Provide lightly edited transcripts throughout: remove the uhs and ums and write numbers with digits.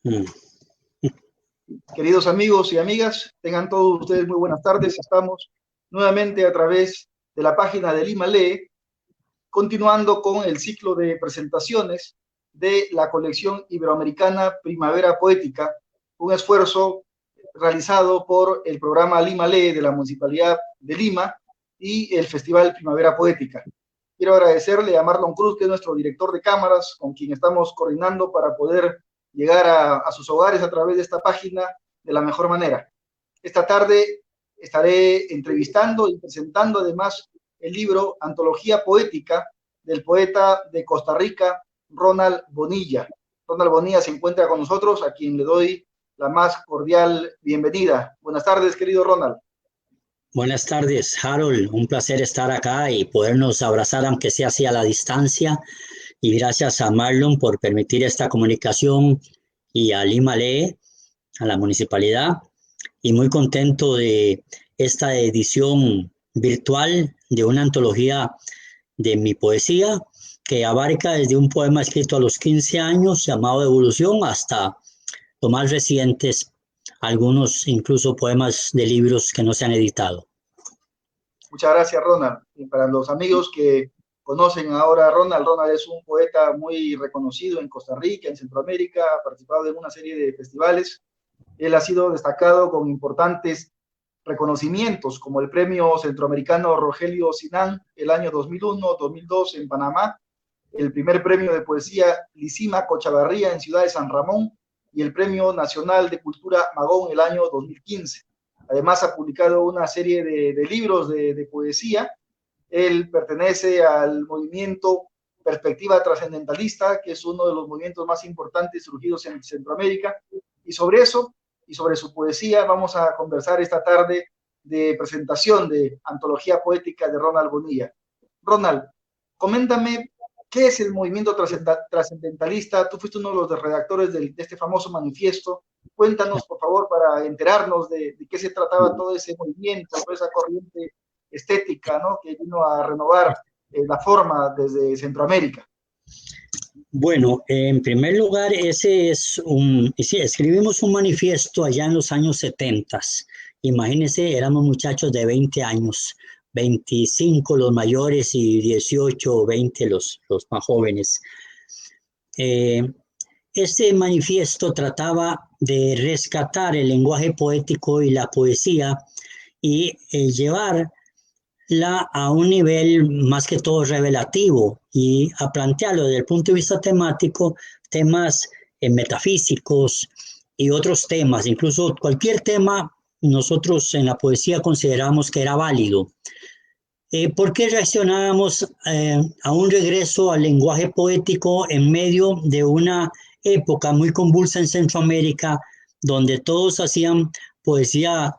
Mm. Queridos amigos y amigas, tengan todos ustedes muy buenas tardes. Estamos nuevamente a través de la página de Lima Lee, continuando con el ciclo de presentaciones de la colección iberoamericana Primavera Poética, un esfuerzo realizado por el programa Lima Lee de la Municipalidad de Lima y el Festival Primavera Poética. Quiero agradecerle a Marlon Cruz, que es nuestro director de cámaras, con quien estamos coordinando para poder llegar a sus hogares a través de esta página de la mejor manera. Esta tarde estaré entrevistando y presentando además el libro Antología Poética del poeta de Costa Rica, Ronald Bonilla. Ronald Bonilla se encuentra con nosotros, a quien le doy la más cordial bienvenida. Buenas tardes, querido Ronald. Buenas tardes, Harold. Un placer estar acá y podernos abrazar, aunque sea así a la distancia. Y gracias a Marlon por permitir esta comunicación y a Lima Lee, a la municipalidad. Y muy contento de esta edición virtual de una antología de mi poesía que abarca desde un poema escrito a los 15 años llamado Evolución hasta los más recientes, algunos incluso poemas de libros que no se han editado. Muchas gracias, Ronald. Y para los amigos que conocen ahora a Ronald, Ronald es un poeta muy reconocido en Costa Rica, en Centroamérica, ha participado en una serie de festivales. Él ha sido destacado con importantes reconocimientos, como el Premio Centroamericano Rogelio Sinan el año 2001-2002 en Panamá, el primer premio de poesía Lisímaco Chavarría en Ciudad de San Ramón y el Premio Nacional de Cultura Magón el año 2015. Además ha publicado una serie de libros de poesía. Él pertenece al movimiento Perspectiva Trascendentalista, que es uno de los movimientos más importantes surgidos en Centroamérica, y sobre eso y sobre su poesía vamos a conversar esta tarde de presentación de Antología Poética de Ronald Bonilla. Ronald, coméntame, ¿qué es el movimiento trascendentalista? Tú fuiste uno de los redactores de este famoso manifiesto. Cuéntanos, por favor, para enterarnos de qué se trataba todo ese movimiento, toda esa corriente estética, ¿no?, que vino a renovar la forma desde Centroamérica. Bueno, en primer lugar, sí, escribimos un manifiesto allá en los años 70. Imagínense, éramos muchachos de 20 años, 25 los mayores y 18 o 20 los más jóvenes. Este manifiesto trataba de rescatar el lenguaje poético y la poesía y llevarla a un nivel más que todo revelativo y a plantearlo desde el punto de vista temático, temas metafísicos y otros temas, incluso cualquier tema nosotros en la poesía consideramos que era válido. ¿Por qué reaccionábamos a un regreso al lenguaje poético en medio de una época muy convulsa en Centroamérica, donde todos hacían poesía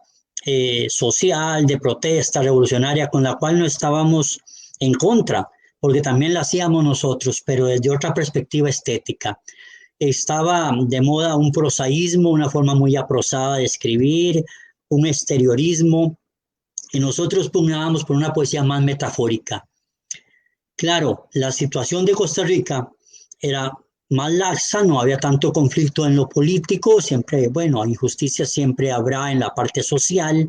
social, de protesta revolucionaria, con la cual no estábamos en contra, porque también la hacíamos nosotros, pero desde otra perspectiva estética? Estaba de moda un prosaísmo, una forma muy aprosada de escribir, un exteriorismo, y nosotros pugnábamos por una poesía más metafórica. Claro, la situación de Costa Rica era más laxa, no había tanto conflicto en lo político, siempre, bueno, injusticia siempre habrá en la parte social,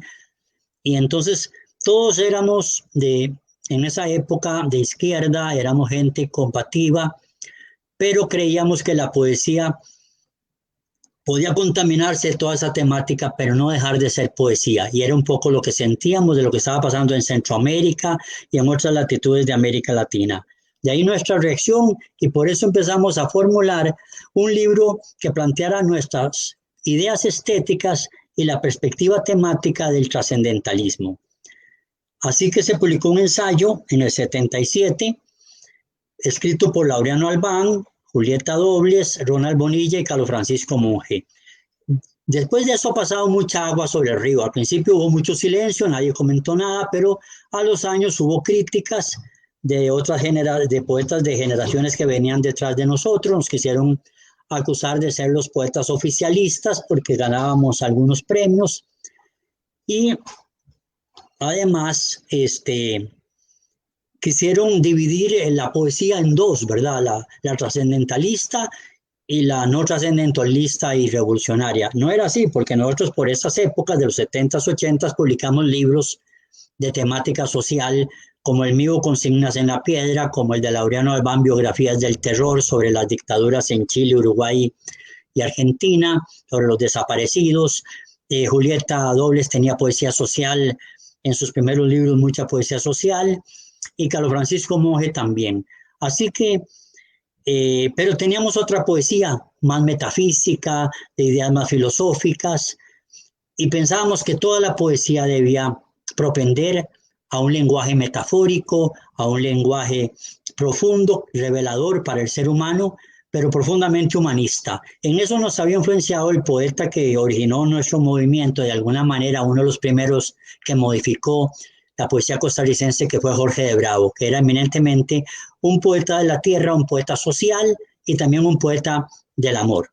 y entonces todos éramos en esa época de izquierda, éramos gente combativa, pero creíamos que la poesía podía contaminarse de toda esa temática, pero no dejar de ser poesía. Y era un poco lo que sentíamos de lo que estaba pasando en Centroamérica y en otras latitudes de América Latina. De ahí nuestra reacción, y por eso empezamos a formular un libro que planteara nuestras ideas estéticas y la perspectiva temática del trascendentalismo. Así que se publicó un ensayo en el 77, escrito por Laureano Albán, Julieta Dobles, Ronald Bonilla y Carlos Francisco Monge. Después de eso ha pasado mucha agua sobre el río. Al principio hubo mucho silencio, nadie comentó nada, pero a los años hubo críticas de de poetas de generaciones que venían detrás de nosotros. Nos quisieron acusar de ser los poetas oficialistas porque ganábamos algunos premios. Y además, quisieron dividir la poesía en dos, ¿verdad? La trascendentalista y la no trascendentalista y revolucionaria. No era así, porque nosotros por esas épocas de los 70s, 80s publicamos libros de temática social, como el mío, Consignas en la Piedra, como el de Laureano Albán, Biografías del Terror, sobre las dictaduras en Chile, Uruguay y Argentina, sobre los desaparecidos. Julieta Dobles tenía poesía social en sus primeros libros, mucha poesía social, y Carlos Francisco Monge también. Así que, pero teníamos otra poesía más metafísica, de ideas más filosóficas, y pensábamos que toda la poesía debía propender a un lenguaje metafórico, a un lenguaje profundo, revelador para el ser humano, pero profundamente humanista. En eso nos había influenciado el poeta que originó nuestro movimiento, de alguna manera uno de los primeros que modificó la poesía costarricense, que fue Jorge de Bravo, que era eminentemente un poeta de la tierra, un poeta social y también un poeta del amor.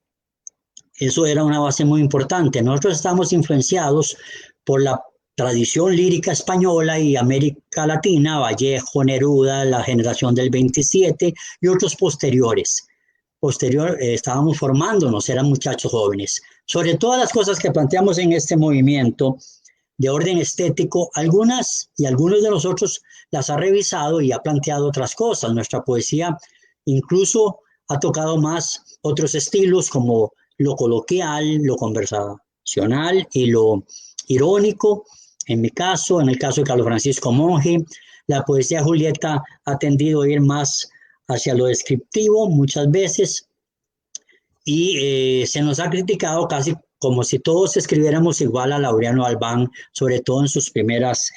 Eso era una base muy importante. Nosotros estamos influenciados por la tradición lírica española y América Latina, Vallejo, Neruda, la generación del 27 y otros posteriores. Estábamos formándonos, eran muchachos jóvenes. Sobre todas las cosas que planteamos en este movimiento de orden estético, algunas y algunos de nosotros las ha revisado y ha planteado otras cosas. Nuestra poesía incluso ha tocado más otros estilos como lo coloquial, lo conversacional y lo irónico. En mi caso, en el caso de Carlos Francisco Monge, la poesía de Julieta ha tendido a ir más hacia lo descriptivo muchas veces y se nos ha criticado casi como si todos escribiéramos igual a Laureano Albán, sobre todo en sus primeros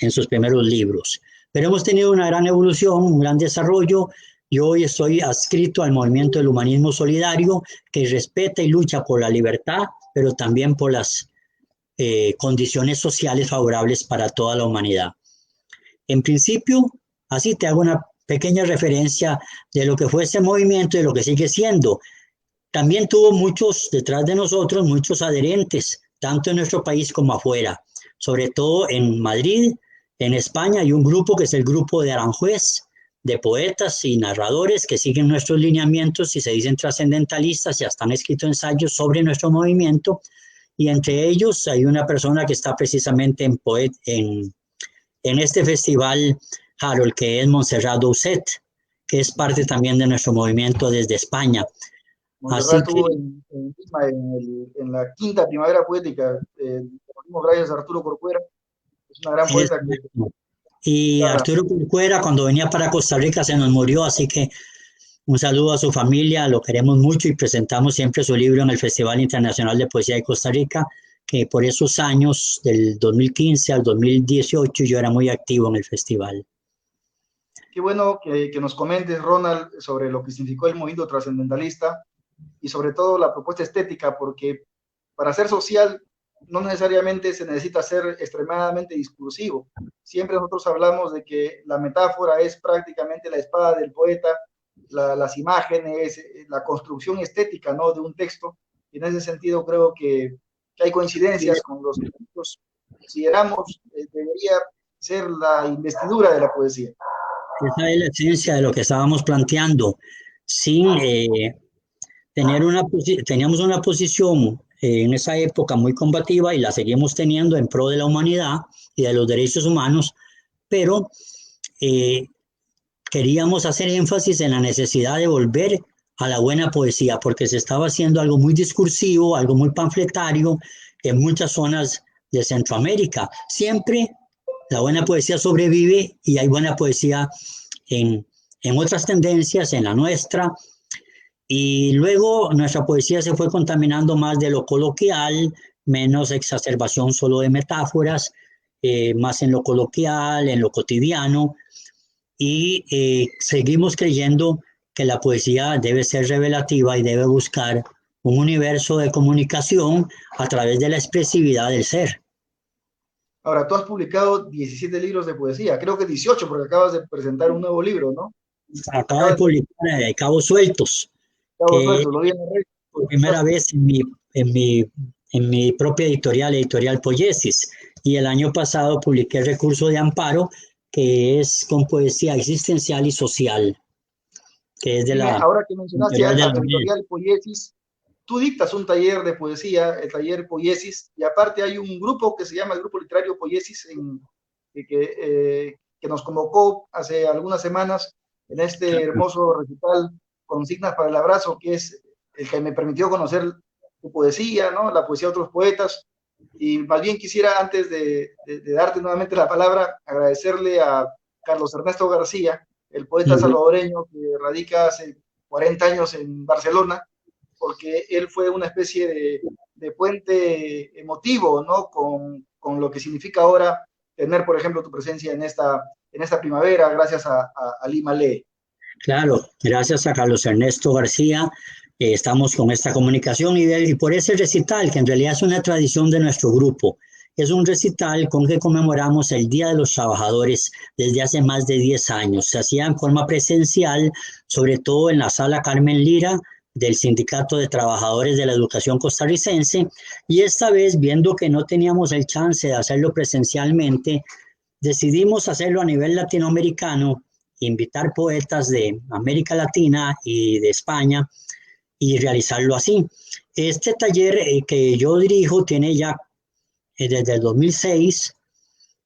libros. Pero hemos tenido una gran evolución, un gran desarrollo. Yo hoy estoy adscrito al movimiento del humanismo solidario, que respeta y lucha por la libertad, pero también por las condiciones sociales favorables para toda la humanidad. En principio, así te hago una pequeña referencia de lo que fue ese movimiento y de lo que sigue siendo. También tuvo muchos detrás de nosotros, muchos adherentes, tanto en nuestro país como afuera, sobre todo en Madrid, en España. Hay un grupo que es el grupo de Aranjuez, de poetas y narradores que siguen nuestros lineamientos y se dicen trascendentalistas y hasta han escrito ensayos sobre nuestro movimiento. Y entre ellos hay una persona que está precisamente en este festival, Harold, que es Montserrat Doucet, que es parte también de nuestro movimiento desde España. Montserrat estuvo en la quinta primavera poética, gracias a Arturo Corcuera, es una gran poeta que... Y Arturo Corcuera, cuando venía para Costa Rica, se nos murió, así que un saludo a su familia, lo queremos mucho y presentamos siempre su libro en el Festival Internacional de Poesía de Costa Rica, que por esos años, del 2015 al 2018, yo era muy activo en el festival. Qué bueno que nos comentes, Ronald, sobre lo que significó el movimiento trascendentalista y sobre todo la propuesta estética, porque para ser social no necesariamente se necesita ser extremadamente discursivo. Siempre nosotros hablamos de que la metáfora es prácticamente la espada del poeta, las imágenes, la construcción estética, ¿no?, de un texto. Y en ese sentido creo que hay coincidencias con los que nosotros consideramos debería ser la investidura de la poesía. Esa es la esencia de lo que estábamos planteando, sin teníamos una posición en esa época muy combativa y la seguimos teniendo en pro de la humanidad y de los derechos humanos, pero queríamos hacer énfasis en la necesidad de volver a la buena poesía, porque se estaba haciendo algo muy discursivo, algo muy panfletario en muchas zonas de Centroamérica. Siempre la buena poesía sobrevive y hay buena poesía en otras tendencias, en la nuestra. Y luego nuestra poesía se fue contaminando más de lo coloquial, menos exacerbación solo de metáforas, más en lo coloquial, en lo cotidiano. Y seguimos creyendo que la poesía debe ser revelativa y debe buscar un universo de comunicación a través de la expresividad del ser. Ahora, tú has publicado 17 libros de poesía, creo que 18 porque acabas de presentar un nuevo libro, ¿no? Acabo de publicar Cabos Sueltos, Cabos Sueltos, lo vi en la red. Por primera vez en mi propia editorial Poiesis. Y el año pasado publiqué Recurso de Amparo, que es con poesía existencial y social, que es de la... Ahora que mencionaste a la editorial Poiesis, tú dictas un taller de poesía, el taller Poiesis, y aparte hay un grupo que se llama el Grupo Literario Poiesis, que nos convocó hace algunas semanas en este hermoso recital Consignas para el Abrazo, que es el que me permitió conocer tu poesía, ¿no? La poesía de otros poetas. Y más bien quisiera, antes de darte nuevamente la palabra, agradecerle a Carlos Ernesto García, el poeta salvadoreño que radica hace 40 años en Barcelona, porque él fue una especie de puente emotivo, ¿no? Con lo que significa ahora tener, por ejemplo, tu presencia en esta primavera, gracias a Lima Lee. Claro, gracias a Carlos Ernesto García, estamos con esta comunicación y por ese recital, que en realidad es una tradición de nuestro grupo. Es un recital con que conmemoramos el Día de los Trabajadores desde hace más de 10 años. Se hacía en forma presencial, sobre todo en la Sala Carmen Lira del Sindicato de Trabajadores de la Educación Costarricense, y esta vez, viendo que no teníamos el chance de hacerlo presencialmente, decidimos hacerlo a nivel latinoamericano, invitar poetas de América Latina y de España y realizarlo así. Este taller que yo dirijo tiene ya desde el 2006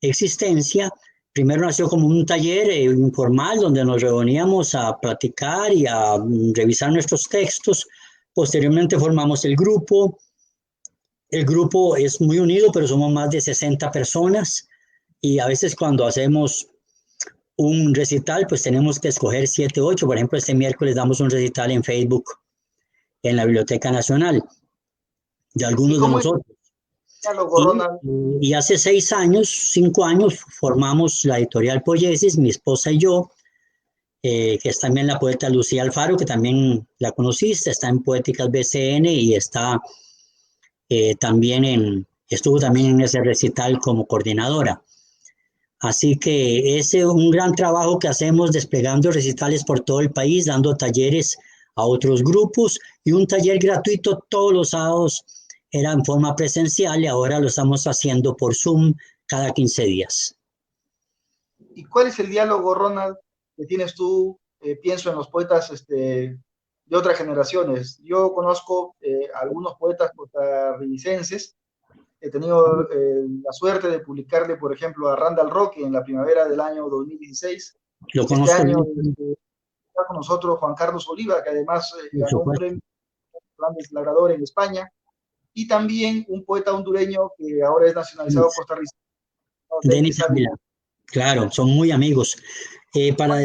existencia. Primero nació como un taller informal donde nos reuníamos a platicar y a revisar nuestros textos. Posteriormente formamos el grupo. El grupo es muy unido, pero somos más de 60 personas y a veces cuando hacemos un recital, pues tenemos que escoger 7, 8. Por ejemplo, este miércoles damos un recital en Facebook en la Biblioteca Nacional de algunos de nosotros. Y hace 6 años, 5 años, formamos la editorial Poiesis, mi esposa y yo, que es también la poeta Lucía Alfaro, que también la conociste, está en Poéticas BCN y está estuvo también en ese recital como coordinadora. Así que es un gran trabajo que hacemos desplegando recitales por todo el país, dando talleres a otros grupos y un taller gratuito todos los sábados era en forma presencial y ahora lo estamos haciendo por Zoom cada 15 días. ¿Y cuál es el diálogo, Ronald, que tienes tú? Pienso en los poetas de otras generaciones. Yo conozco algunos poetas costarricenses. He tenido la suerte de publicarle, por ejemplo, a Randall Roque en la primavera del año 2016. Lo conozco. Este año está con nosotros Juan Carlos Oliva, que además ganó un premio Grandes Labrador en España, y también un poeta hondureño que ahora es nacionalizado costarricense. Denis Ávila. Claro, son muy amigos. Para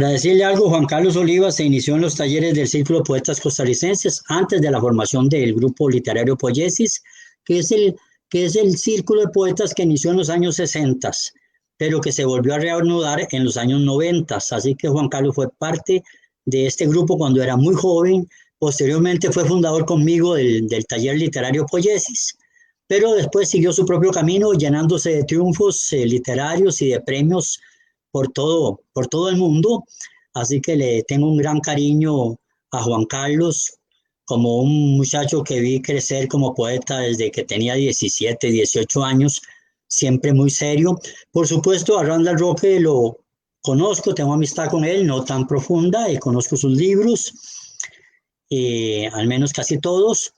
decirle algo, Juan Carlos Oliva se inició en los talleres del Círculo de Poetas Costarricenses antes de la formación del Grupo Literario Poiesis, que es el círculo de poetas que inició en los años 60, pero que se volvió a reanudar en los años 90. Así que Juan Carlos fue parte de este grupo cuando era muy joven. Posteriormente fue fundador conmigo del taller literario Poiesis, pero después siguió su propio camino llenándose de triunfos literarios y de premios por todo el mundo. Así que le tengo un gran cariño a Juan Carlos, como un muchacho que vi crecer como poeta desde que tenía 17, 18 años, siempre muy serio. Por supuesto, a Randall Roque lo conozco, tengo amistad con él, no tan profunda, y conozco sus libros, al menos casi todos.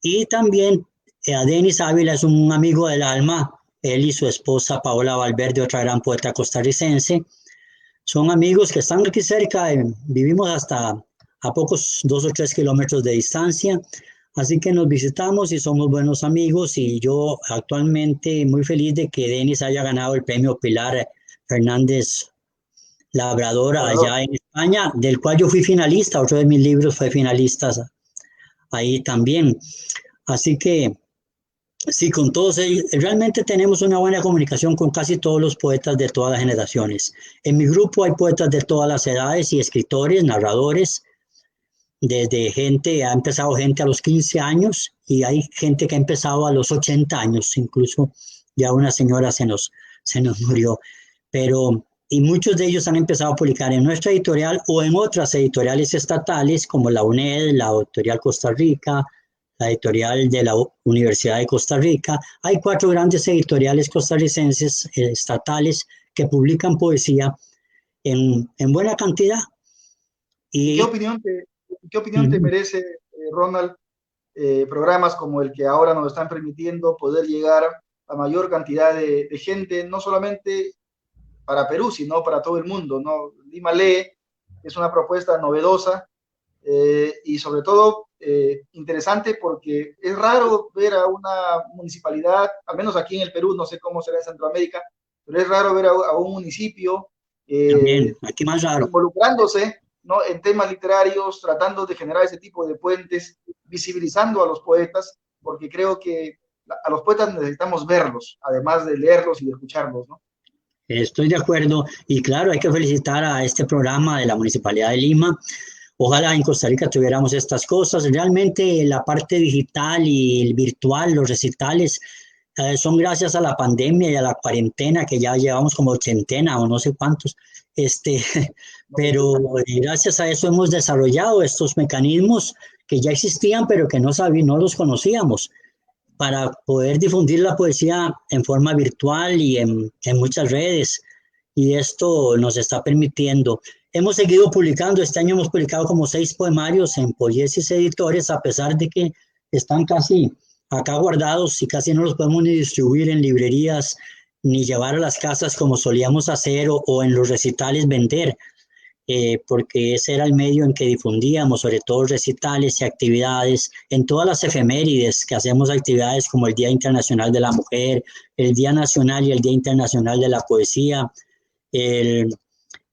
Y también a Denis Ávila es un amigo del alma, él y su esposa Paola Valverde, otra gran poeta costarricense. Son amigos que están aquí cerca, vivimos hasta a pocos 2 o 3 kilómetros de distancia, así que nos visitamos y somos buenos amigos, y yo actualmente muy feliz de que Denis haya ganado el premio Pilar Fernández Labrador allá en España, del cual yo fui finalista, otro de mis libros fue finalista ahí también. Así que sí, con todos ellos, realmente tenemos una buena comunicación con casi todos los poetas de todas las generaciones. En mi grupo hay poetas de todas las edades y escritores, narradores, ha empezado gente a los 15 años y hay gente que ha empezado a los 80 años, incluso ya una señora se nos murió, y muchos de ellos han empezado a publicar en nuestra editorial o en otras editoriales estatales como la UNED, la Editorial Costa Rica, la editorial de la Universidad de Costa Rica. Hay 4 grandes editoriales costarricenses estatales que publican poesía en buena cantidad. ¿Y Y qué opinión te merece, Ronald, programas como el que ahora nos están permitiendo poder llegar a mayor cantidad de gente, no solamente para Perú, sino para todo el mundo, ¿no? Lima Lee es una propuesta novedosa y sobre todo interesante porque es raro ver a una municipalidad, al menos aquí en el Perú, no sé cómo será en Centroamérica, pero es raro ver a un municipio también, aquí más raro. involucrándose, ¿no?, en temas literarios, tratando de generar ese tipo de puentes, visibilizando a los poetas, porque creo que a los poetas necesitamos verlos, además de leerlos y de escucharlos, ¿no? Estoy de acuerdo y claro, hay que felicitar a este programa de la Municipalidad de Lima. Ojalá en Costa Rica tuviéramos estas cosas. Realmente la parte digital y el virtual, los recitales, son gracias a la pandemia y a la cuarentena que ya llevamos como ochentena o no sé cuántos. Este, pero gracias a eso hemos desarrollado estos mecanismos que ya existían, pero que no los conocíamos para poder difundir la poesía en forma virtual y en muchas redes. Y esto nos está permitiendo. Hemos seguido publicando, este año hemos publicado como 6 poemarios en Poiesis Editores, a pesar de que están casi acá guardados y casi no los podemos ni distribuir en librerías, ni llevar a las casas como solíamos hacer o en los recitales vender, porque ese era el medio en que difundíamos, sobre todo recitales y actividades, en todas las efemérides que hacemos actividades como el Día Internacional de la Mujer, el Día Nacional y el Día Internacional de la Poesía, el,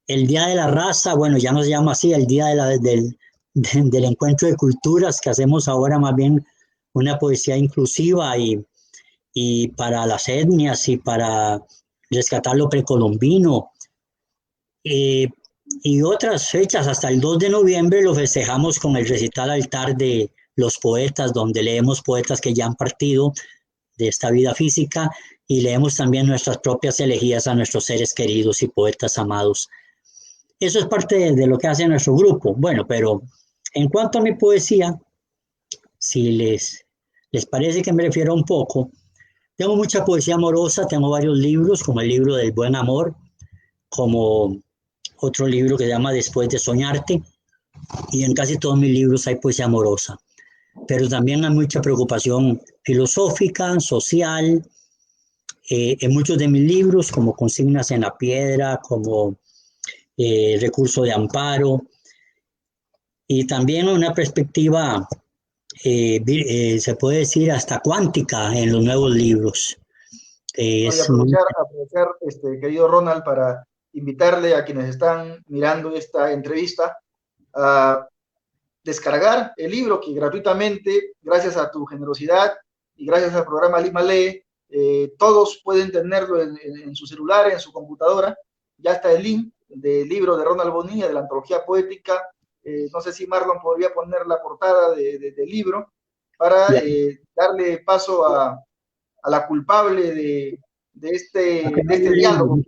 el Día de la Raza, bueno, ya no se llama así, el Día del Encuentro de Culturas, que hacemos ahora más bien una poesía inclusiva y para las etnias y para rescatar lo precolombino. Eh, y otras fechas, hasta el 2 de noviembre lo festejamos con el recital altar de los poetas, donde leemos poetas que ya han partido de esta vida física y leemos también nuestras propias elegías a nuestros seres queridos y poetas amados. Eso es parte de lo que hace nuestro grupo. Bueno, pero en cuanto a mi poesía, si les parece que me refiero un poco, tengo mucha poesía amorosa, tengo varios libros, como el libro del buen amor, como otro libro que se llama Después de soñarte, y en casi todos mis libros hay poesía amorosa, pero también hay mucha preocupación filosófica, social, en muchos de mis libros, como Consignas en la Piedra, como Recurso de Amparo, y también una perspectiva, se puede decir, hasta cuántica en los nuevos libros. No, y Es aprovechar, querido Ronald, para invitarle a quienes están mirando esta entrevista a descargar el libro que gratuitamente, gracias a tu generosidad y gracias al programa Lima Lee, todos pueden tenerlo en su celular, en su computadora. Ya está el link del libro de Ronald Bonilla, de la antología poética. No sé si Marlon podría poner la portada del libro para darle paso a la culpable de este diálogo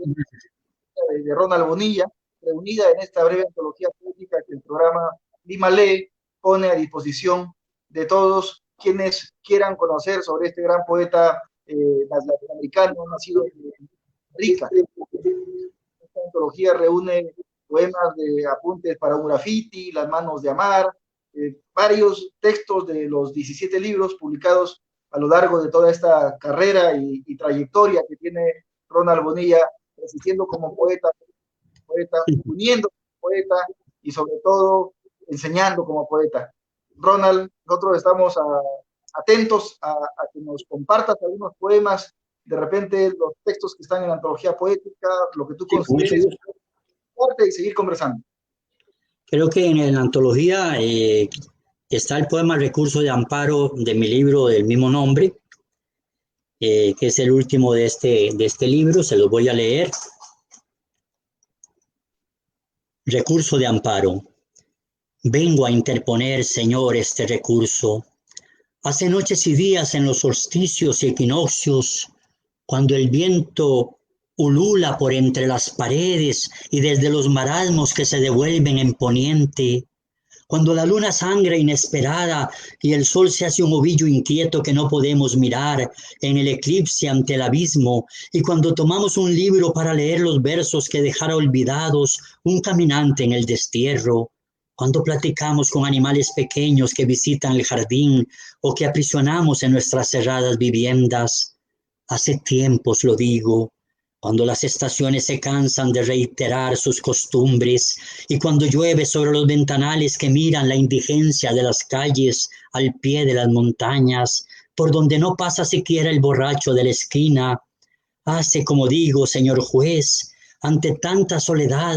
de Ronald Bonilla, reunida en esta breve antología pública que el programa Lima Lee pone a disposición de todos quienes quieran conocer sobre este gran poeta latinoamericano, nacido en Rica. Esta antología reúne poemas de apuntes para un graffiti, Las manos de Amar, varios textos de los 17 libros publicados a lo largo de toda esta carrera y trayectoria que tiene Ronald Bonilla, resistiendo como poeta, uniendo como poeta y sobre todo enseñando como poeta. Ronald, nosotros estamos atentos a que nos compartas algunos poemas, de repente los textos que están en la antología poética, lo que tú consideres y seguir conversando. Creo que en la antología está el poema Recurso de Amparo de mi libro del mismo nombre, que es el último de este libro, se los voy a leer. Recurso de Amparo. Vengo a interponer, Señor, este recurso. Hace noches y días en los solsticios y equinoccios, cuando el viento ulula por entre las paredes y desde los marasmos que se devuelven en poniente, cuando la luna sangra inesperada y el sol se hace un ovillo inquieto que no podemos mirar en el eclipse ante el abismo, y cuando tomamos un libro para leer los versos que dejara olvidados un caminante en el destierro, cuando platicamos con animales pequeños que visitan el jardín o que aprisionamos en nuestras cerradas viviendas. Hace tiempos lo digo, cuando las estaciones se cansan de reiterar sus costumbres y cuando llueve sobre los ventanales que miran la indigencia de las calles al pie de las montañas, por donde no pasa siquiera el borracho de la esquina. Hace, como digo, señor juez, ante tanta soledad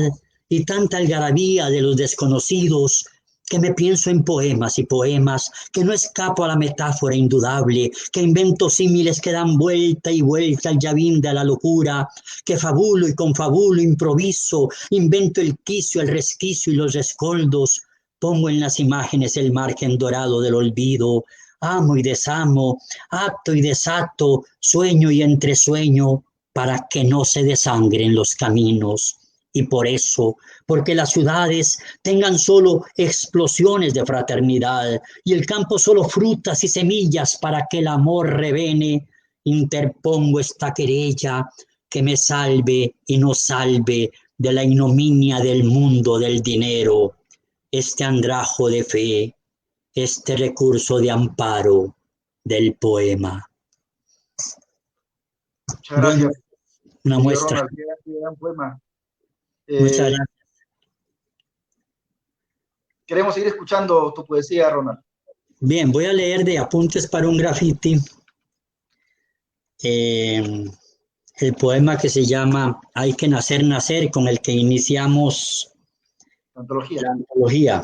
y tanta algarabía de los desconocidos, que me pienso en poemas y poemas, que no escapo a la metáfora indudable, que invento símiles que dan vuelta y vuelta al llavín de la locura, que fabulo y confabulo, improviso, invento el quicio, el resquicio y los rescoldos, pongo en las imágenes el margen dorado del olvido, amo y desamo, ato y desato, sueño y entresueño, para que no se desangren los caminos. Y por eso, porque las ciudades tengan solo explosiones de fraternidad y el campo solo frutas y semillas para que el amor revene, interpongo esta querella que me salve y nos salve de la ignominia del mundo del dinero, este andrajo de fe, este recurso de amparo del poema. Muchas Bueno, gracias, una querido muestra. Ronald, qué gran poema. Muchas gracias. Queremos seguir escuchando tu poesía, Ronald. Bien, voy a leer de Apuntes para un Graffiti el poema que se llama Hay que nacer, nacer, con el que iniciamos Antología. la antología.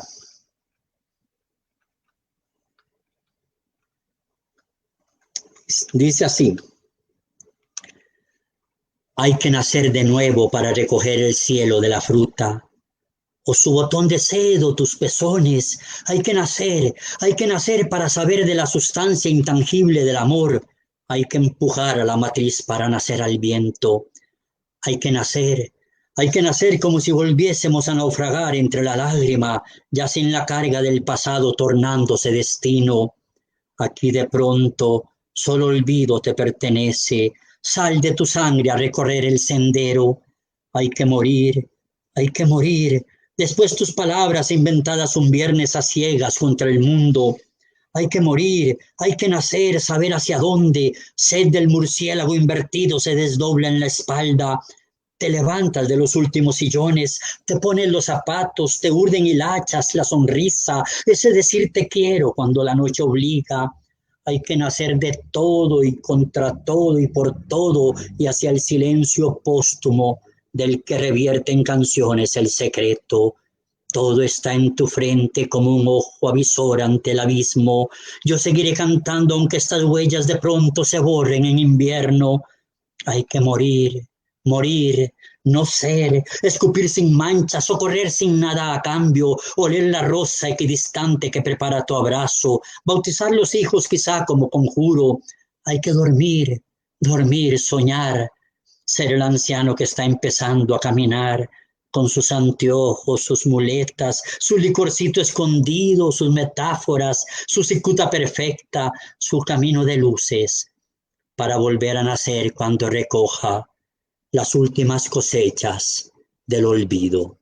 Dice así: hay que nacer de nuevo para recoger el cielo de la fruta, o su botón de cedo, tus pezones. Hay que nacer para saber de la sustancia intangible del amor. Hay que empujar a la matriz para nacer al viento. Hay que nacer como si volviésemos a naufragar entre la lágrima, ya sin la carga del pasado tornándose destino. Aquí de pronto solo olvido te pertenece. Sal de tu sangre a recorrer el sendero. Hay que morir, hay que morir. Después tus palabras inventadas un viernes a ciegas contra el mundo. Hay que morir, hay que nacer, saber hacia dónde. Sed del murciélago invertido se desdobla en la espalda. Te levantas de los últimos sillones, te pones los zapatos, te urden hilachas la sonrisa, ese decir te quiero cuando la noche obliga. Hay que nacer de todo y contra todo y por todo y hacia el silencio póstumo del que revierte en canciones el secreto. Todo está en tu frente como un ojo avisor ante el abismo. Yo seguiré cantando aunque estas huellas de pronto se borren en invierno. Hay que morir, morir, no ser, escupir sin mancha, socorrer sin nada a cambio, oler la rosa equidistante que prepara tu abrazo, bautizar los hijos quizá como conjuro. Hay que dormir, dormir, soñar, ser el anciano que está empezando a caminar con sus anteojos, sus muletas, su licorcito escondido, sus metáforas, su cicuta perfecta, su camino de luces, para volver a nacer cuando recoja las últimas cosechas del olvido.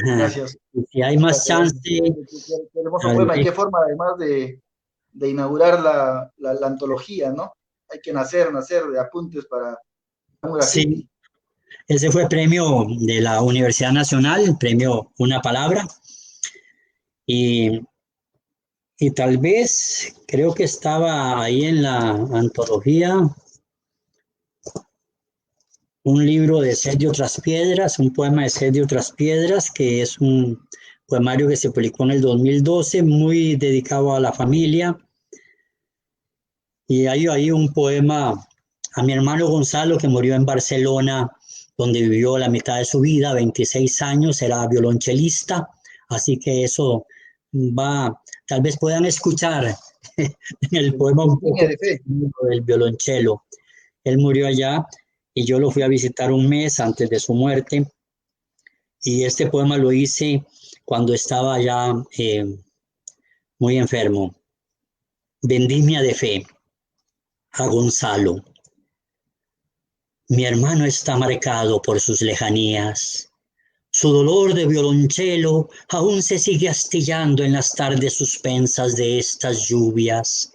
Gracias. Si hay más Gracias. chance... Qué hermoso poema y qué forma además de inaugurar la antología, ¿no? Hay que nacer de apuntes para un graffiti. Sí, ese fue premio de la Universidad Nacional, premio Una Palabra. Y tal vez creo que estaba ahí en la antología un libro de Sed de otras piedras, un poema de Sed de otras piedras, que es un poemario que se publicó en el 2012, muy dedicado a la familia. Y hay ahí un poema a mi hermano Gonzalo, que murió en Barcelona, donde vivió la mitad de su vida, 26 años, era violonchelista, así que eso va, tal vez puedan escuchar en el poema un poco del violonchelo. Él murió allá y yo lo fui a visitar un mes antes de su muerte, y este poema lo hice cuando estaba ya muy enfermo. Vendimia de fe a Gonzalo. Mi hermano está marcado por sus lejanías, Su dolor de violonchelo aún se sigue astillando en las tardes suspensas de estas lluvias,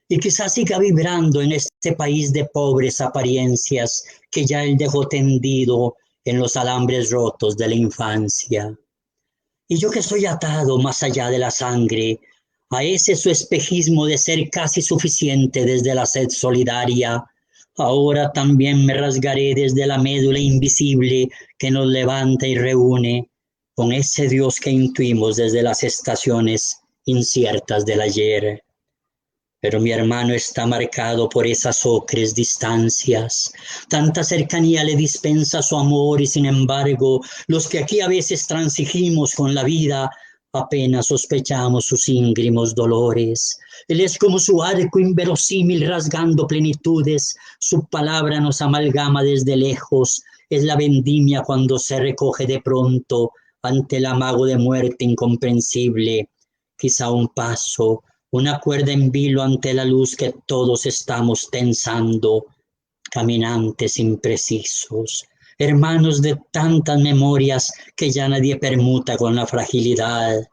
y quizás siga vibrando en este país de pobres apariencias que ya él dejó tendido en los alambres rotos de la infancia. Y yo que estoy atado más allá de la sangre, a ese su espejismo de ser casi suficiente desde la sed solidaria, ahora también me rasgaré desde la médula invisible que nos levanta y reúne con ese Dios que intuimos desde las estaciones inciertas del ayer. Pero mi hermano está marcado por esas ocres distancias. Tanta cercanía le dispensa su amor y sin embargo, los que aquí a veces transigimos con la vida, apenas sospechamos sus íngrimos dolores. Él es como su arco inverosímil rasgando plenitudes. Su palabra nos amalgama desde lejos. Es la vendimia cuando se recoge de pronto ante el amago de muerte incomprensible. Quizá un paso, una cuerda en vilo ante la luz que todos estamos tensando, caminantes imprecisos, hermanos de tantas memorias que ya nadie permuta con la fragilidad.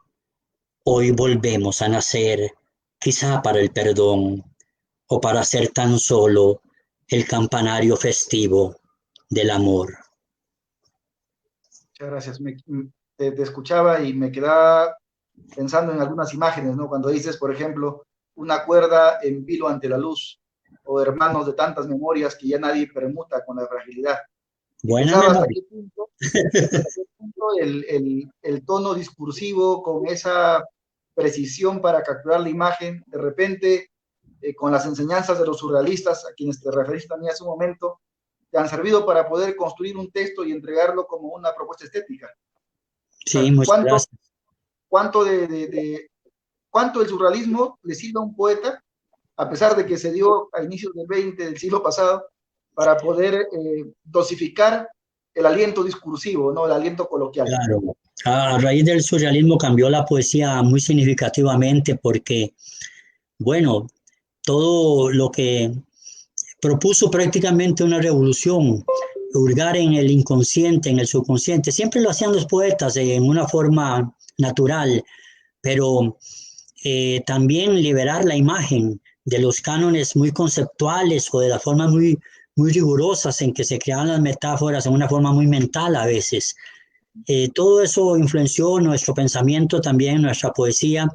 Hoy volvemos a nacer, quizá para el perdón, o para ser tan solo el campanario festivo del amor. Muchas gracias. Te escuchaba y me quedaba pensando en algunas imágenes, ¿no? Cuando dices, por ejemplo, una cuerda en vilo ante la luz, o hermanos de tantas memorias que ya nadie permuta con la fragilidad. Y Buena pensaba memoria. hasta qué punto el tono discursivo con esa precisión para capturar la imagen, de repente, con las enseñanzas de los surrealistas, a quienes te referiste también hace un momento, te han servido para poder construir un texto y entregarlo como una propuesta estética. O Sí, sea, muchas gracias. cuánto cuánto el surrealismo le sirve a un poeta, a pesar de que se dio a inicios del 20 del siglo pasado, para poder dosificar el aliento discursivo, ¿no? El aliento coloquial. Claro. A raíz del surrealismo cambió la poesía muy significativamente porque, bueno, todo lo que propuso prácticamente una revolución, hurgar en el inconsciente, en el subconsciente, siempre lo hacían los poetas en una forma natural, pero también liberar la imagen de los cánones muy conceptuales o de las formas muy rigurosas en que se creaban las metáforas en una forma muy mental a veces. Todo eso influenció nuestro pensamiento también, nuestra poesía,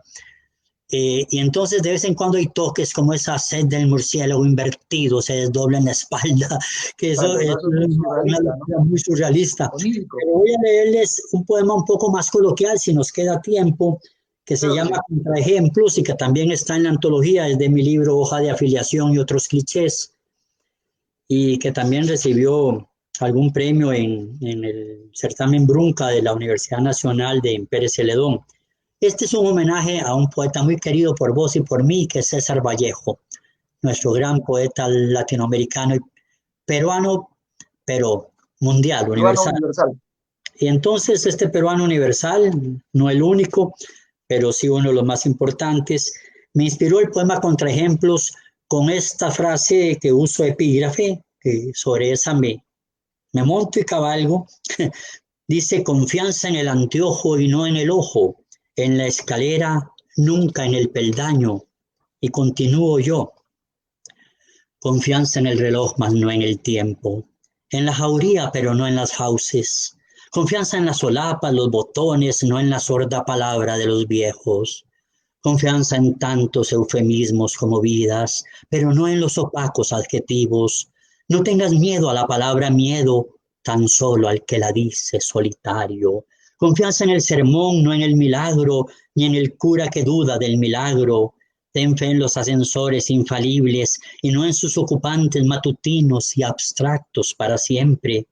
y entonces de vez en cuando hay toques como esa sed del murciélago invertido, se desdobla en la espalda, que eso Claro, es ¿no? Eso es muy una surrealista, ¿no? lectura muy surrealista. Onírico. Pero voy a leerles un poema un poco más coloquial, si nos queda tiempo, que se Claro que llama sí. Contraejemplos y que también está en la antología, es de mi libro Hoja de afiliación y otros clichés, y que también recibió algún premio en el certamen Brunca de la Universidad Nacional de Pérez Celedón. Este es un homenaje a un poeta muy querido por vos y por mí, que es César Vallejo, nuestro gran poeta latinoamericano y peruano, pero mundial, Peruano universal. universal. Y entonces este peruano universal, no el único, pero sí uno de los más importantes, me inspiró el poema Contraejemplos con esta frase que uso epígrafe, que sobre esa me monto y cabalgo. Dice: confianza en el anteojo y no en el ojo, en la escalera, nunca en el peldaño. Y continúo yo: confianza en el reloj, mas no en el tiempo, en la jauría, pero no en las fauces. Confianza en las solapas, los botones, no en la sorda palabra de los viejos. Confianza en tantos eufemismos como vidas, pero no en los opacos adjetivos. No tengas miedo a la palabra miedo, tan solo al que la dice solitario. Confianza en el sermón, no en el milagro, ni en el cura que duda del milagro. Ten fe en los ascensores infalibles y no en sus ocupantes matutinos y abstractos para siempre.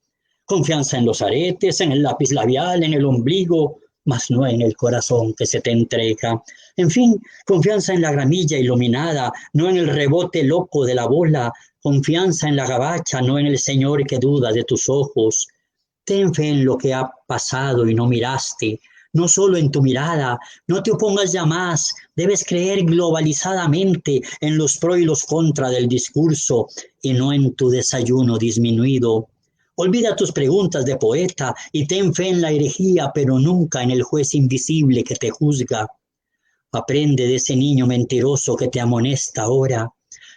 Confianza en los aretes, en el lápiz labial, en el ombligo, mas no en el corazón que se te entrega. En fin, confianza en la gramilla iluminada, no en el rebote loco de la bola. Confianza en la gabacha, no en el Señor que duda de tus ojos. Ten fe en lo que ha pasado y no miraste, no solo en tu mirada. No te opongas ya más, debes creer globalizadamente en los pro y los contra del discurso y no en tu desayuno disminuido. Olvida tus preguntas de poeta y ten fe en la herejía, pero nunca en el juez invisible que te juzga. Aprende de ese niño mentiroso que te amonesta ahora.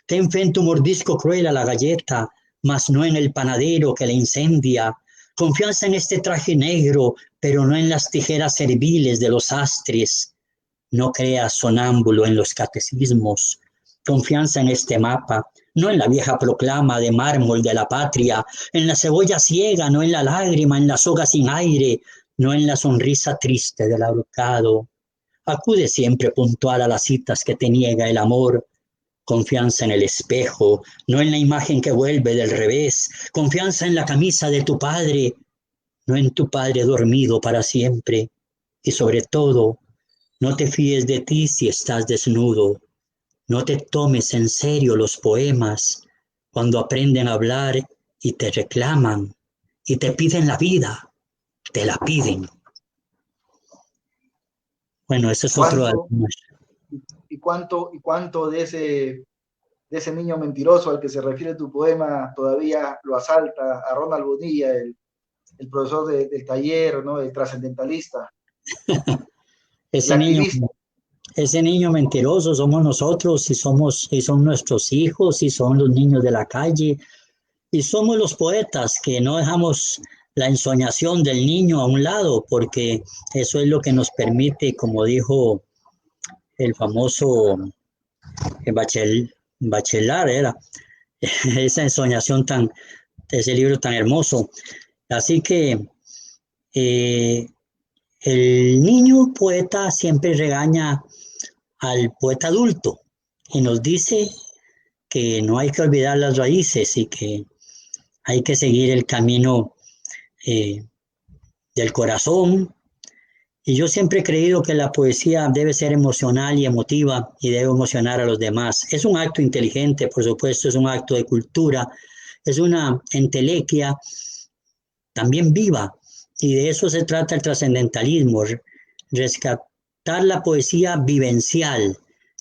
Ten fe en tu mordisco cruel a la galleta, mas no en el panadero que la incendia. Confianza en este traje negro, pero no en las tijeras serviles de los astres. No creas sonámbulo en los catecismos. Confianza en este mapa, no en la vieja proclama de mármol de la patria, en la cebolla ciega, no en la lágrima, en la soga sin aire, no en la sonrisa triste del ahorcado. Acude siempre puntual a las citas que te niega el amor. Confianza en el espejo, no en la imagen que vuelve del revés. Confianza en la camisa de tu padre, no en tu padre dormido para siempre. Y sobre todo, no te fíes de ti si estás desnudo. No te tomes en serio los poemas cuando aprenden a hablar y te reclaman y te piden la vida, te la piden. Bueno, eso es otro. ¿Cuánto de ese niño mentiroso al que se refiere tu poema todavía lo asalta a Ronald Bonilla, el profesor del taller, ¿no? El trascendentalista, el activista? Ese niño mentiroso somos nosotros y son nuestros hijos y son los niños de la calle y somos los poetas que no dejamos la ensoñación del niño a un lado porque eso es lo que nos permite, como dijo el famoso Bachelard, era esa ensoñación ese libro tan hermoso. Así que el niño poeta siempre regaña al poeta adulto y nos dice que no hay que olvidar las raíces y que hay que seguir el camino del corazón. Y yo siempre he creído que la poesía debe ser emocional y emotiva y debe emocionar a los demás. Es un acto inteligente, por supuesto, es un acto de cultura, es una entelequia también viva. Y de eso se trata el trascendentalismo, rescatar la poesía vivencial,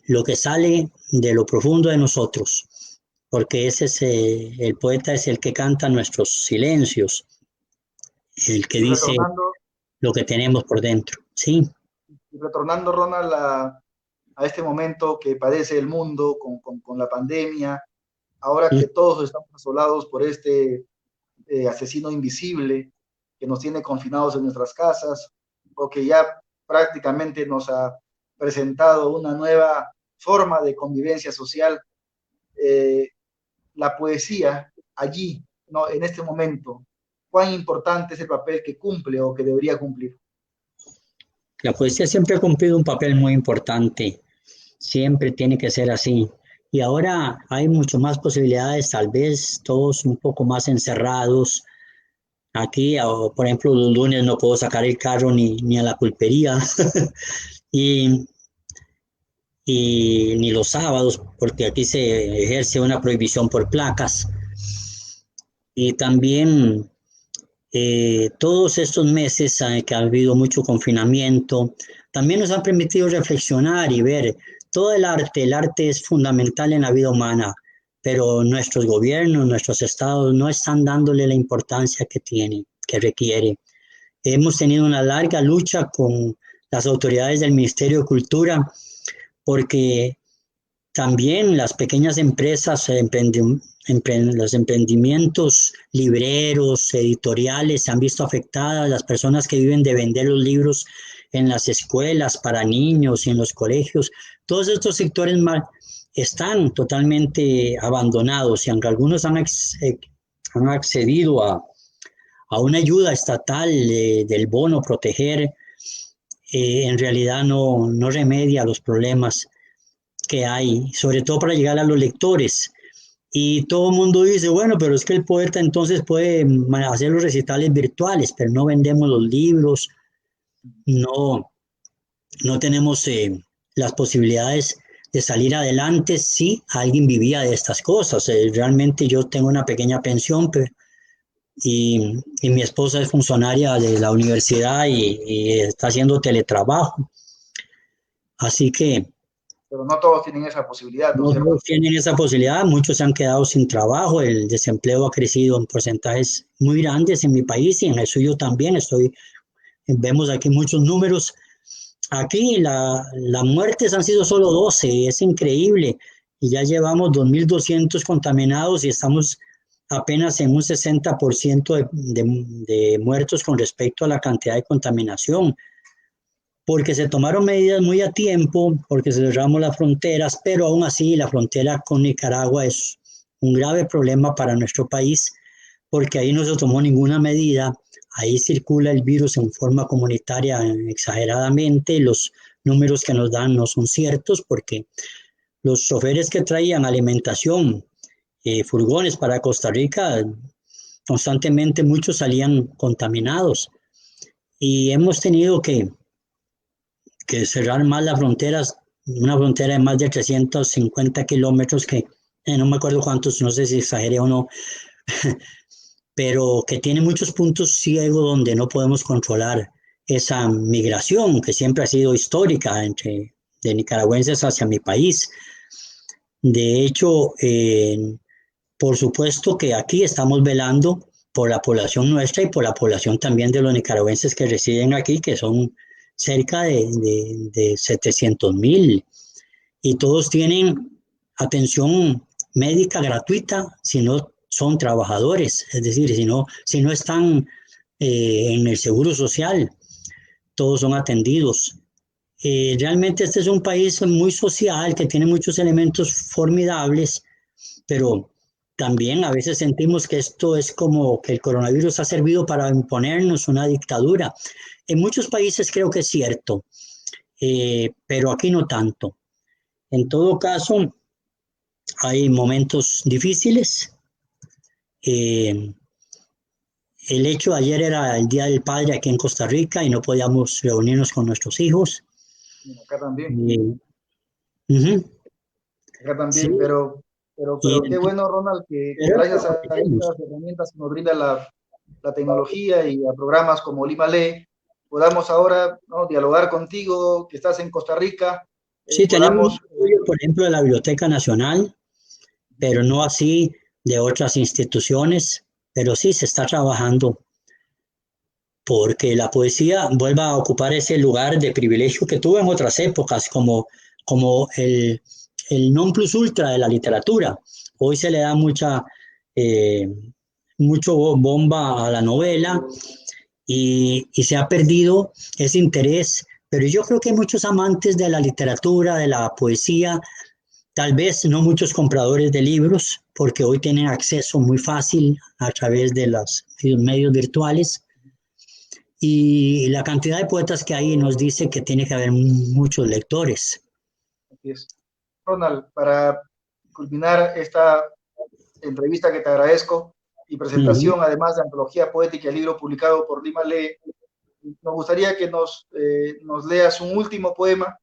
lo que sale de lo profundo de nosotros, porque el poeta es el que canta nuestros silencios, el que dice lo que tenemos por dentro, ¿sí? Y retornando, Ronald, a este momento que padece el mundo con la pandemia, ahora que todos estamos asolados por este asesino invisible que nos tiene confinados en nuestras casas, o que ya prácticamente nos ha presentado una nueva forma de convivencia social, la poesía allí, ¿no? En este momento, ¿cuán importante es el papel que cumple o que debería cumplir? La poesía siempre ha cumplido un papel muy importante, siempre tiene que ser así. Y ahora hay mucho más posibilidades, tal vez todos un poco más encerrados. Aquí, por ejemplo, los lunes no puedo sacar el carro ni a la pulpería y ni los sábados, porque aquí se ejerce una prohibición por placas. Y también todos estos meses que ha habido mucho confinamiento, también nos han permitido reflexionar y ver todo el arte es fundamental en la vida humana, pero nuestros gobiernos, nuestros estados no están dándole la importancia que tiene, que requiere. Hemos tenido una larga lucha con las autoridades del Ministerio de Cultura porque también las pequeñas empresas, los emprendimientos libreros, editoriales se han visto afectadas, las personas que viven de vender los libros en las escuelas para niños y en los colegios, todos estos sectores están totalmente abandonados y aunque algunos han accedido a una ayuda estatal del bono proteger, en realidad no remedia los problemas que hay, sobre todo para llegar a los lectores. Y todo el mundo dice, bueno, pero es que el poeta entonces puede hacer los recitales virtuales, pero no vendemos los libros, no tenemos las posibilidades de salir adelante si alguien vivía de estas cosas. Realmente yo tengo una pequeña pensión y mi esposa es funcionaria de la universidad y está haciendo teletrabajo. Así que pero no todos tienen esa posibilidad, ¿no es No cierto? todos tienen esa posibilidad, muchos se han quedado sin trabajo, el desempleo ha crecido en porcentajes muy grandes en mi país y en el suyo también. Vemos aquí muchos números. Aquí las muertes han sido solo 12, es increíble. Y ya llevamos 2.200 contaminados y estamos apenas en un 60% de muertos con respecto a la cantidad de contaminación, porque se tomaron medidas muy a tiempo, porque cerramos las fronteras, pero aún así la frontera con Nicaragua es un grave problema para nuestro país, porque ahí no se tomó ninguna medida, ahí circula el virus en forma comunitaria exageradamente, los números que nos dan no son ciertos, porque los choferes que traían alimentación, furgones para Costa Rica, constantemente muchos salían contaminados y hemos tenido que cerrar más las fronteras, una frontera de más de 350 kilómetros que no me acuerdo cuántos, no sé si exageré o no, pero que tiene muchos puntos ciegos donde no podemos controlar esa migración que siempre ha sido histórica entre de nicaragüenses hacia mi país. De hecho, por supuesto que aquí estamos velando por la población nuestra y por la población también de los nicaragüenses que residen aquí, que son cerca de 700,000, y todos tienen atención médica gratuita si no son trabajadores, es decir, si no están en el seguro social, todos son atendidos. Realmente este es un país muy social que tiene muchos elementos formidables, pero también a veces sentimos que esto es como que el coronavirus ha servido para imponernos una dictadura. En muchos países creo que es cierto, pero aquí no tanto. En todo caso, hay momentos difíciles. Eh, el hecho de ayer era el Día del Padre aquí en Costa Rica y no podíamos reunirnos con nuestros hijos. Acá también. Eh, uh-huh, Acá sí, también, pero qué y, bueno, Ronald, que pero gracias a estas herramientas que nos brinda la tecnología y a programas como Lima Lee, podamos ahora, ¿no?, dialogar contigo, que estás en Costa Rica, sí, tenemos un podamos, estudio, por ejemplo, de la Biblioteca Nacional, pero no así de otras instituciones, pero sí se está trabajando porque la poesía vuelva a ocupar ese lugar de privilegio que tuvo en otras épocas, como el non plus ultra de la literatura. Hoy se le da eh, mucho bomba a la novela y se ha perdido ese interés, pero yo creo que hay muchos amantes de la literatura, de la poesía, tal vez no muchos compradores de libros, porque hoy tienen acceso muy fácil a través de los medios virtuales, y la cantidad de poetas que hay nos dice que tiene que haber muchos lectores. así es. Ronald, para culminar esta entrevista que te agradezco y Uh-huh. presentación, además de antología poética y libro publicado por Lima Lee, nos gustaría que nos leas un último poema,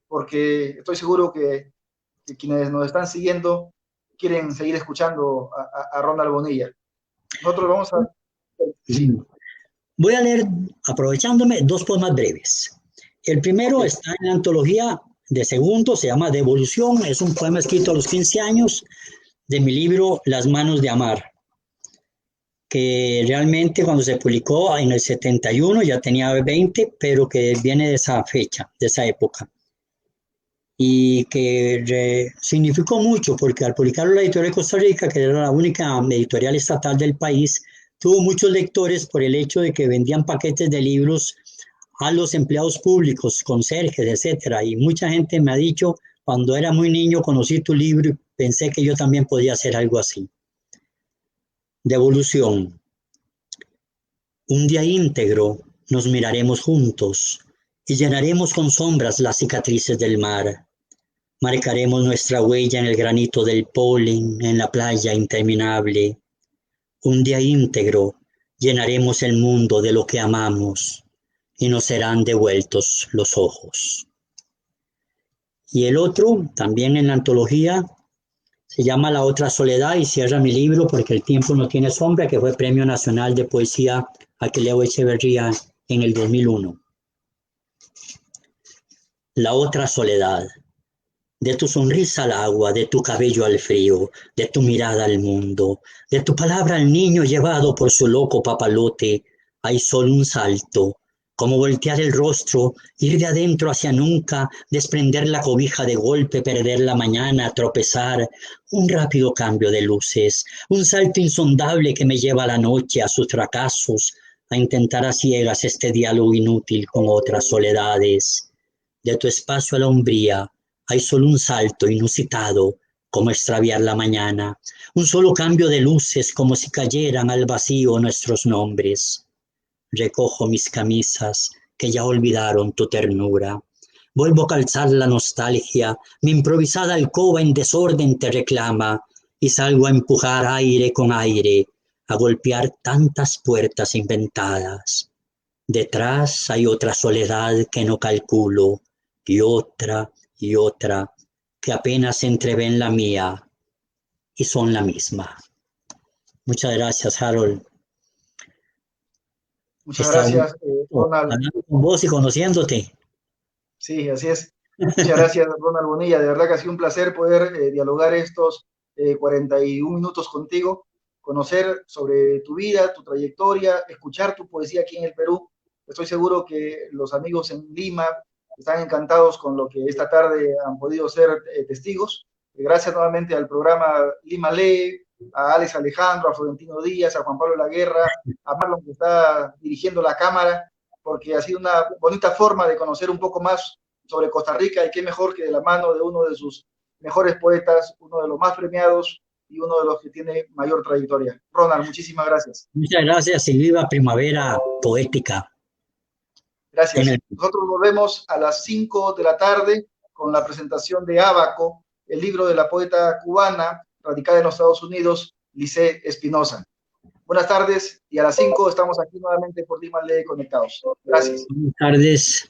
porque estoy seguro que quienes nos están siguiendo quieren seguir escuchando a Ronald Bonilla. Nosotros vamos a... Sí, Voy a leer, aprovechándome, dos poemas breves. El ok, primero está en la antología de segundo, se llama Devolución, es un poema escrito a los 15 años de mi libro Las manos de amar, que realmente cuando se publicó en el 71 ya tenía 20, pero que viene de esa fecha, de esa época. Y que significó mucho porque al publicarlo la editorial de Costa Rica, que era la única editorial estatal del país, tuvo muchos lectores por el hecho de que vendían paquetes de libros a los empleados públicos, conserjes, etcétera. Y mucha gente me ha dicho, cuando era muy niño conocí tu libro y pensé que yo también podía hacer algo así. Devolución. Un día íntegro nos miraremos juntos y llenaremos con sombras las cicatrices del mar. Marcaremos nuestra huella en el granito del polen, en la playa interminable. Un día íntegro llenaremos el mundo de lo que amamos y nos serán devueltos los ojos. Y el otro, también en la antología, se llama La otra soledad y cierra mi libro porque el tiempo no tiene sombra, que fue Premio Nacional de Poesía Aquileo Echeverría en el 2001. La otra soledad. de tu sonrisa al agua, de tu cabello al frío, de tu mirada al mundo, de tu palabra al niño llevado por su loco papalote, hay solo un salto, como voltear el rostro, ir de adentro hacia nunca, desprender la cobija de golpe, perder la mañana, tropezar, un rápido cambio de luces, un salto insondable que me lleva a la noche, a sus fracasos, a intentar a ciegas este diálogo inútil con otras soledades. De tu espacio a la umbría, hay solo un salto inusitado, como extraviar la mañana, un solo cambio de luces como si cayeran al vacío nuestros nombres. Recojo mis camisas que ya olvidaron tu ternura. Vuelvo a calzar la nostalgia, mi improvisada alcoba en desorden te reclama y salgo a empujar aire con aire, a golpear tantas puertas inventadas. Detrás hay otra soledad que no calculo y otra que apenas se entrevé en la mía y son la misma. Muchas gracias, Harold. Muchas Está gracias, Ronald. hablando con vos y conociéndote. Sí, así es. Muchas gracias, Ronald Bonilla. De verdad que ha sido un placer poder dialogar estos 41 minutos contigo, conocer sobre tu vida, tu trayectoria, escuchar tu poesía aquí en el Perú. Estoy seguro que los amigos en Lima están encantados con lo que esta tarde han podido ser testigos. Gracias nuevamente al programa Lima Lee, a Alex Alejandro, a Florentino Díaz, a Juan Pablo Laguerra, a Marlon que está dirigiendo la cámara, porque ha sido una bonita forma de conocer un poco más sobre Costa Rica y qué mejor que de la mano de uno de sus mejores poetas, uno de los más premiados y uno de los que tiene mayor trayectoria. Ronald, muchísimas gracias. Muchas gracias y viva Primavera Poética. Gracias. Nosotros nos vemos a las 5 de la tarde con la presentación de Ábaco, el libro de la poeta cubana radicada en los Estados Unidos, Lisset Espinosa. Buenas tardes y a las 5 estamos aquí nuevamente por Lima Lee Conectados. Gracias. Buenas tardes.